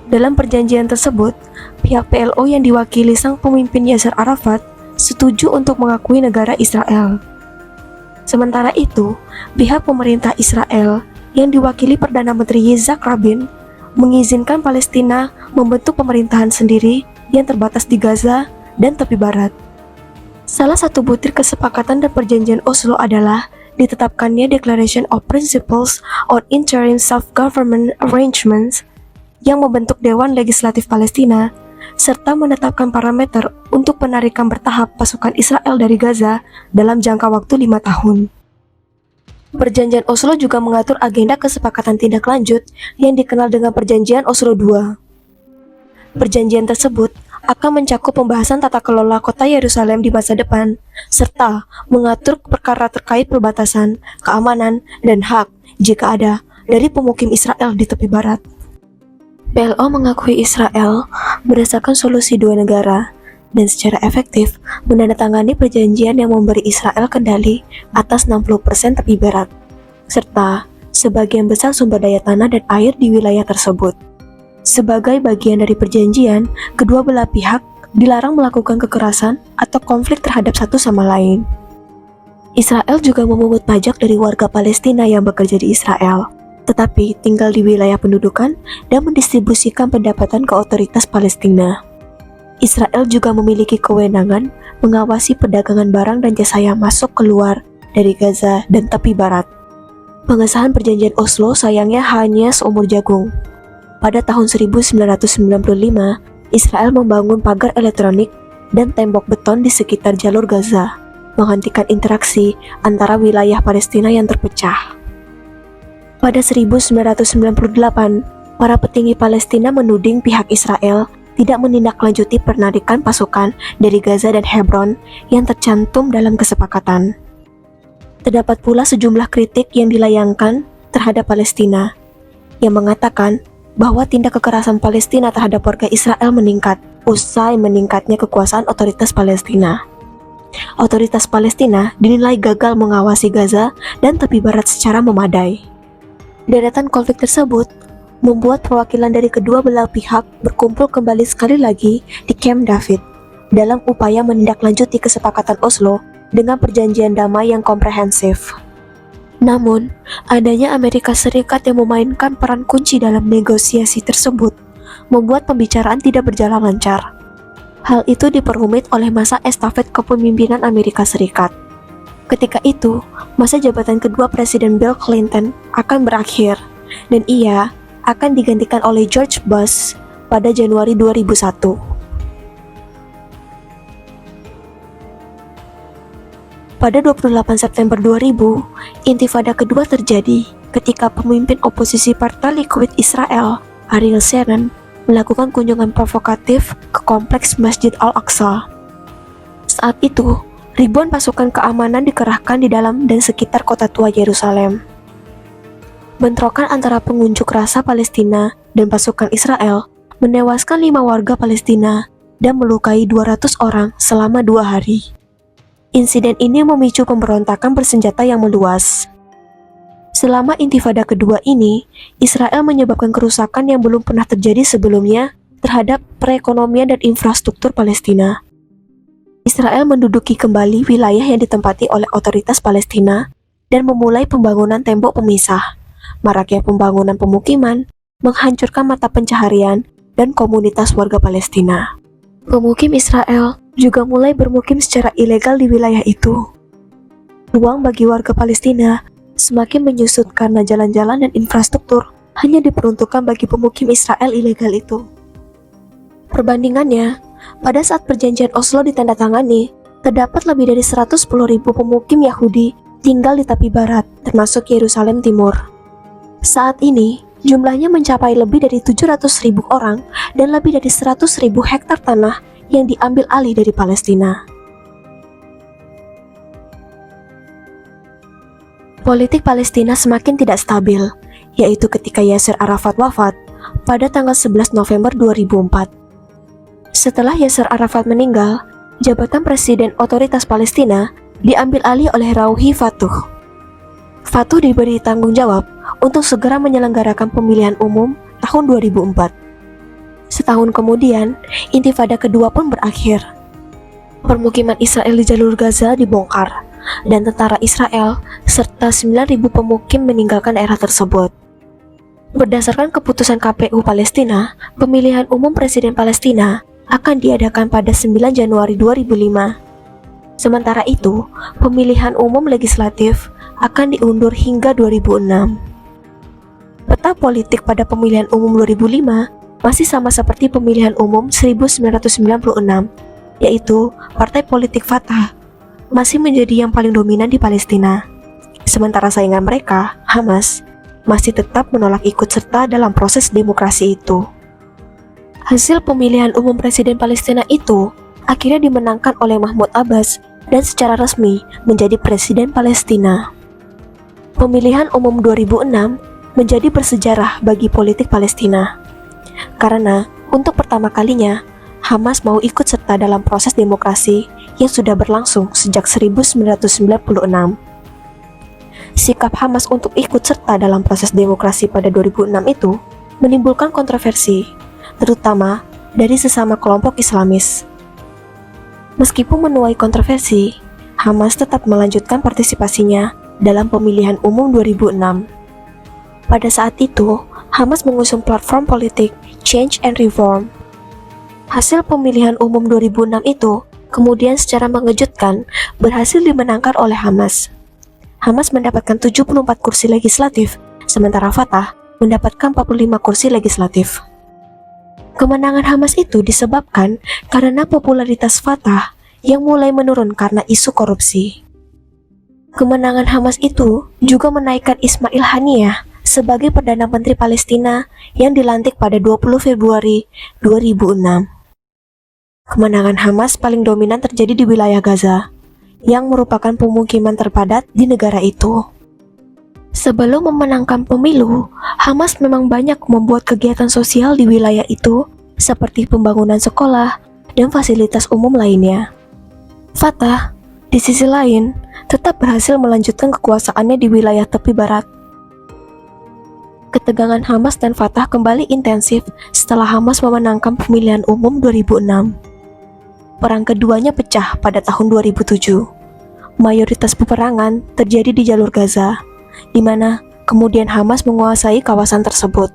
Dalam perjanjian tersebut, pihak PLO yang diwakili sang pemimpin Yasser Arafat setuju untuk mengakui negara Israel. Sementara itu, pihak pemerintah Israel yang diwakili Perdana Menteri Yitzhak Rabin mengizinkan Palestina membentuk pemerintahan sendiri yang terbatas di Gaza dan tepi barat. Salah satu butir kesepakatan dan perjanjian Oslo adalah ditetapkannya Declaration of Principles on Interim Self-Government Arrangements yang membentuk Dewan Legislatif Palestina serta menetapkan parameter untuk penarikan bertahap pasukan Israel dari Gaza dalam jangka waktu 5 tahun. Perjanjian Oslo juga mengatur agenda kesepakatan tindak lanjut yang dikenal dengan Perjanjian Oslo II. Perjanjian tersebut akan mencakup pembahasan tata kelola kota Yerusalem di masa depan, serta mengatur perkara terkait perbatasan, keamanan, dan hak, jika ada, dari pemukim Israel di tepi barat. PLO mengakui Israel berdasarkan solusi dua negara, dan secara efektif menandatangani perjanjian yang memberi Israel kendali atas 60% tepi barat, serta sebagian besar sumber daya tanah dan air di wilayah tersebut. Sebagai bagian dari perjanjian, kedua belah pihak dilarang melakukan kekerasan atau konflik terhadap satu sama lain. Israel juga memungut pajak dari warga Palestina yang bekerja di Israel, tetapi tinggal di wilayah pendudukan dan mendistribusikan pendapatan ke otoritas Palestina. Israel juga memiliki kewenangan mengawasi perdagangan barang dan jasa yang masuk keluar dari Gaza dan tepi barat. Pengesahan perjanjian Oslo sayangnya hanya seumur jagung. Pada tahun 1995, Israel membangun pagar elektronik dan tembok beton di sekitar jalur Gaza, menghentikan interaksi antara wilayah Palestina yang terpecah. Pada 1998, para petinggi Palestina menuding pihak Israel tidak menindaklanjuti penarikan pasukan dari Gaza dan Hebron yang tercantum dalam kesepakatan. Terdapat pula sejumlah kritik yang dilayangkan terhadap Palestina, yang mengatakan bahwa tindak kekerasan Palestina terhadap warga Israel meningkat usai meningkatnya kekuasaan otoritas Palestina. Otoritas Palestina dinilai gagal mengawasi Gaza dan tepi barat secara memadai. Deretan konflik tersebut membuat perwakilan dari kedua belah pihak berkumpul kembali sekali lagi di Camp David dalam upaya menindaklanjuti kesepakatan Oslo dengan perjanjian damai yang komprehensif. Namun, adanya Amerika Serikat yang memainkan peran kunci dalam negosiasi tersebut membuat pembicaraan tidak berjalan lancar. Hal itu diperumit oleh masa estafet kepemimpinan Amerika Serikat. Ketika itu, masa jabatan kedua Presiden Bill Clinton akan berakhir, dan ia akan digantikan oleh George Bush pada Januari 2001. Pada 28 September 2000, intifada kedua terjadi ketika pemimpin oposisi Partai Likud Israel, Ariel Sharon, melakukan kunjungan provokatif ke kompleks Masjid Al-Aqsa. Saat itu, ribuan pasukan keamanan dikerahkan di dalam dan sekitar kota tua Yerusalem. Bentrokan antara pengunjuk rasa Palestina dan pasukan Israel menewaskan 5 warga Palestina dan melukai 200 orang selama 2 hari. Insiden ini memicu pemberontakan bersenjata yang meluas. Selama intifada kedua ini, Israel menyebabkan kerusakan yang belum pernah terjadi sebelumnya terhadap perekonomian dan infrastruktur Palestina. Israel menduduki kembali wilayah yang ditempati oleh otoritas Palestina dan memulai pembangunan tembok pemisah, maraknya pembangunan pemukiman, menghancurkan mata pencaharian, dan komunitas warga Palestina. Pemukim Israel juga mulai bermukim secara ilegal di wilayah itu. Ruang bagi warga Palestina semakin menyusut karena jalan-jalan dan infrastruktur hanya diperuntukkan bagi pemukim Israel ilegal itu. Perbandingannya, pada saat perjanjian Oslo ditandatangani, terdapat lebih dari 110.000 pemukim Yahudi tinggal di tepi barat, termasuk Yerusalem Timur. Saat ini, jumlahnya mencapai lebih dari 700.000 orang dan lebih dari 100.000 hektar tanah yang diambil alih dari Palestina. Politik Palestina semakin tidak stabil, yaitu ketika Yasser Arafat wafat pada tanggal 11 November 2004. Setelah Yasser Arafat meninggal, jabatan Presiden Otoritas Palestina diambil alih oleh Rouhi Fattuh. Fattuh diberi tanggung jawab untuk segera menyelenggarakan pemilihan umum tahun 2004. Setahun kemudian, intifada kedua pun berakhir. Permukiman Israel di jalur Gaza dibongkar, dan tentara Israel serta 9.000 pemukim meninggalkan daerah tersebut. Berdasarkan keputusan KPU Palestina, pemilihan umum Presiden Palestina akan diadakan pada 9 Januari 2005. Sementara itu, pemilihan umum legislatif akan diundur hingga 2006. Peta politik pada pemilihan umum 2005 masih sama seperti pemilihan umum 1996, yaitu Partai Politik Fatah masih menjadi yang paling dominan di Palestina. Sementara saingan mereka, Hamas, masih tetap menolak ikut serta dalam proses demokrasi itu. Hasil pemilihan umum Presiden Palestina itu akhirnya dimenangkan oleh Mahmud Abbas dan secara resmi menjadi Presiden Palestina. Pemilihan umum 2006 menjadi bersejarah bagi politik Palestina, karena untuk pertama kalinya Hamas mau ikut serta dalam proses demokrasi yang sudah berlangsung sejak 1996. Sikap Hamas untuk ikut serta dalam proses demokrasi pada 2006 itu menimbulkan kontroversi, terutama dari sesama kelompok Islamis. Meskipun menuai kontroversi, Hamas tetap melanjutkan partisipasinya dalam pemilihan umum 2006. Pada saat itu, Hamas mengusung platform politik Change and Reform. Hasil pemilihan umum 2006 itu kemudian secara mengejutkan berhasil dimenangkan oleh Hamas. Hamas mendapatkan 74 kursi legislatif, sementara Fatah mendapatkan 45 kursi legislatif. Kemenangan Hamas itu disebabkan karena popularitas Fatah yang mulai menurun karena isu korupsi. Kemenangan Hamas itu juga menaikkan Ismail Haniyeh sebagai Perdana Menteri Palestina yang dilantik pada 20 Februari 2006. Kemenangan Hamas paling dominan terjadi di wilayah Gaza, yang merupakan pemukiman terpadat di negara itu. Sebelum memenangkan pemilu, Hamas memang banyak membuat kegiatan sosial di wilayah itu, seperti pembangunan sekolah dan fasilitas umum lainnya. Fatah, di sisi lain, tetap berhasil melanjutkan kekuasaannya di wilayah tepi barat. Ketegangan Hamas dan Fatah kembali intensif setelah Hamas memenangkan pemilihan umum 2006. Perang keduanya pecah pada tahun 2007. Mayoritas peperangan terjadi di jalur Gaza, di mana kemudian Hamas menguasai kawasan tersebut.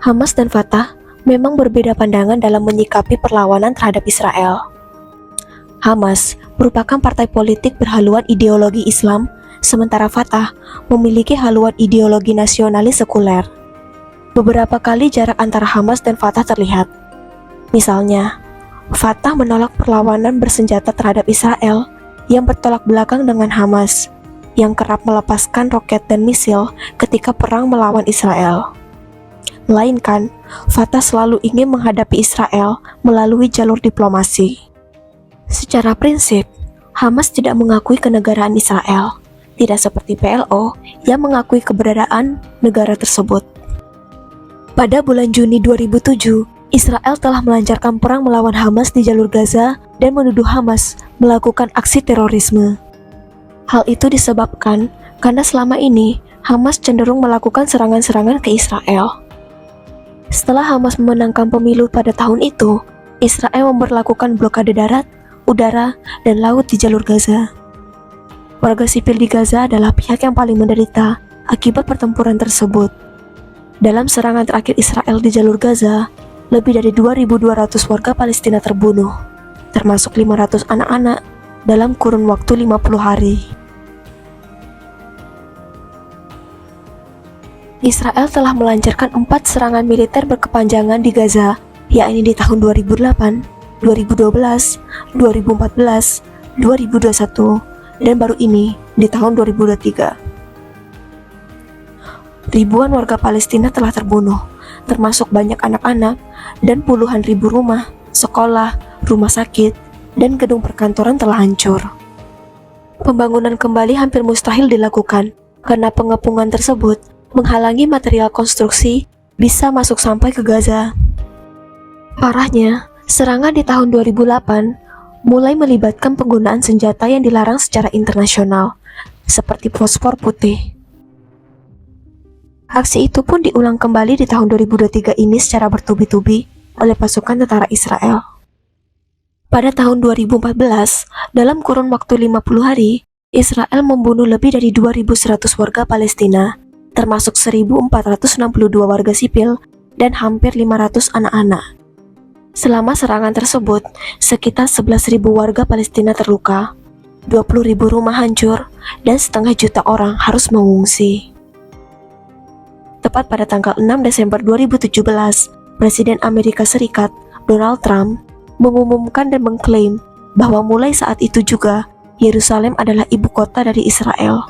Hamas dan Fatah memang berbeda pandangan dalam menyikapi perlawanan terhadap Israel. Hamas merupakan partai politik berhaluan ideologi Islam, sementara Fatah memiliki haluan ideologi nasionalis sekuler. Beberapa kali jarak antara Hamas dan Fatah terlihat. Misalnya, Fatah menolak perlawanan bersenjata terhadap Israel yang bertolak belakang dengan Hamas, yang kerap melepaskan roket dan misil ketika perang melawan Israel. Melainkan, Fatah selalu ingin menghadapi Israel melalui jalur diplomasi. Secara prinsip, Hamas tidak mengakui kenegaraan Israel, tidak seperti PLO yang mengakui keberadaan negara tersebut. Pada bulan Juni 2007, Israel telah melancarkan perang melawan Hamas di jalur Gaza dan menuduh Hamas melakukan aksi terorisme. Hal itu disebabkan karena selama ini Hamas cenderung melakukan serangan-serangan ke Israel. Setelah Hamas memenangkan pemilu pada tahun itu, Israel memberlakukan blokade darat, udara, dan laut di jalur Gaza. Warga sipil di Gaza adalah pihak yang paling menderita akibat pertempuran tersebut. Dalam serangan terakhir Israel di jalur Gaza, lebih dari 2.200 warga Palestina terbunuh, termasuk 500 anak-anak dalam kurun waktu 50 hari. Israel telah melancarkan 4 serangan militer berkepanjangan di Gaza, yakni di tahun 2008, 2012, 2014, 2021, dan baru ini di tahun 2023. Ribuan warga Palestina telah terbunuh, termasuk banyak anak-anak, dan puluhan ribu rumah, sekolah, rumah sakit, dan gedung perkantoran telah hancur. Pembangunan kembali hampir mustahil dilakukan karena pengepungan tersebut menghalangi material konstruksi bisa masuk sampai ke Gaza. Parahnya, serangan di tahun 2008 mulai melibatkan penggunaan senjata yang dilarang secara internasional, seperti fosfor putih. Aksi itu pun diulang kembali di tahun 2023 ini secara bertubi-tubi oleh pasukan tentara Israel. Pada tahun 2014, dalam kurun waktu 50 hari, Israel membunuh lebih dari 2.100 warga Palestina, termasuk 1.462 warga sipil dan hampir 500 anak-anak. Selama serangan tersebut, sekitar 11.000 warga Palestina terluka, 20.000 rumah hancur, dan setengah juta orang harus mengungsi. Tepat pada tanggal 6 Desember 2017, Presiden Amerika Serikat, Donald Trump, mengumumkan dan mengklaim bahwa mulai saat itu juga Yerusalem adalah ibu kota dari Israel.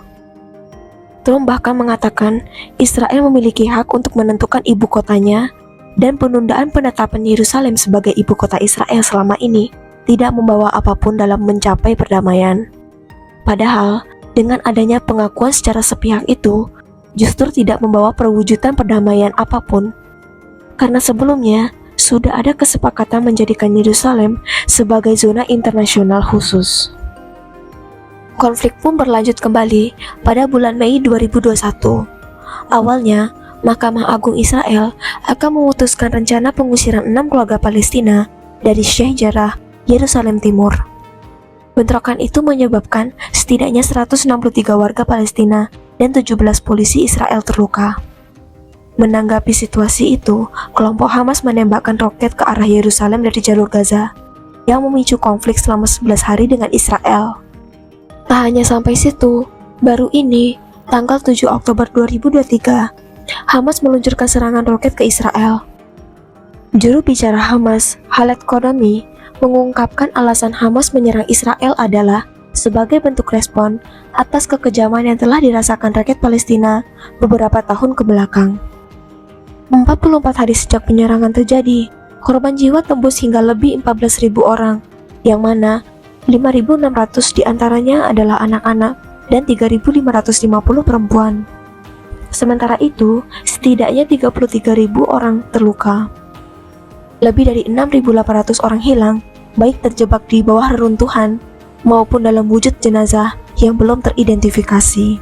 Trump bahkan mengatakan Israel memiliki hak untuk menentukan ibu kotanya, dan penundaan penetapan Yerusalem sebagai ibu kota Israel selama ini tidak membawa apapun dalam mencapai perdamaian. Padahal, dengan adanya pengakuan secara sepihak itu, justru tidak membawa perwujudan perdamaian apapun. Karena sebelumnya, sudah ada kesepakatan menjadikan Yerusalem sebagai zona internasional khusus. Konflik pun berlanjut kembali pada bulan Mei 2021. Awalnya, Mahkamah Agung Israel akan memutuskan rencana pengusiran 6 keluarga Palestina dari Sheikh Jarrah, Yerusalem Timur. Bentrokan itu menyebabkan setidaknya 163 warga Palestina dan 17 polisi Israel terluka. Menanggapi situasi itu, kelompok Hamas menembakkan roket ke arah Yerusalem dari jalur Gaza, yang memicu konflik selama 11 hari dengan Israel. Tak hanya sampai situ, baru ini, tanggal 7 Oktober 2023, Hamas meluncurkan serangan roket ke Israel. Juru bicara Hamas, Khaled Kodami, mengungkapkan alasan Hamas menyerang Israel adalah sebagai bentuk respon atas kekejaman yang telah dirasakan rakyat Palestina beberapa tahun ke belakang. 44 hari sejak penyerangan terjadi, korban jiwa tembus hingga lebih 14.000 orang, yang mana 5.600 diantaranya adalah anak-anak dan 3.550 perempuan. Sementara itu, setidaknya 33.000 orang terluka. Lebih dari 6.800 orang hilang, baik terjebak di bawah reruntuhan maupun dalam wujud jenazah yang belum teridentifikasi.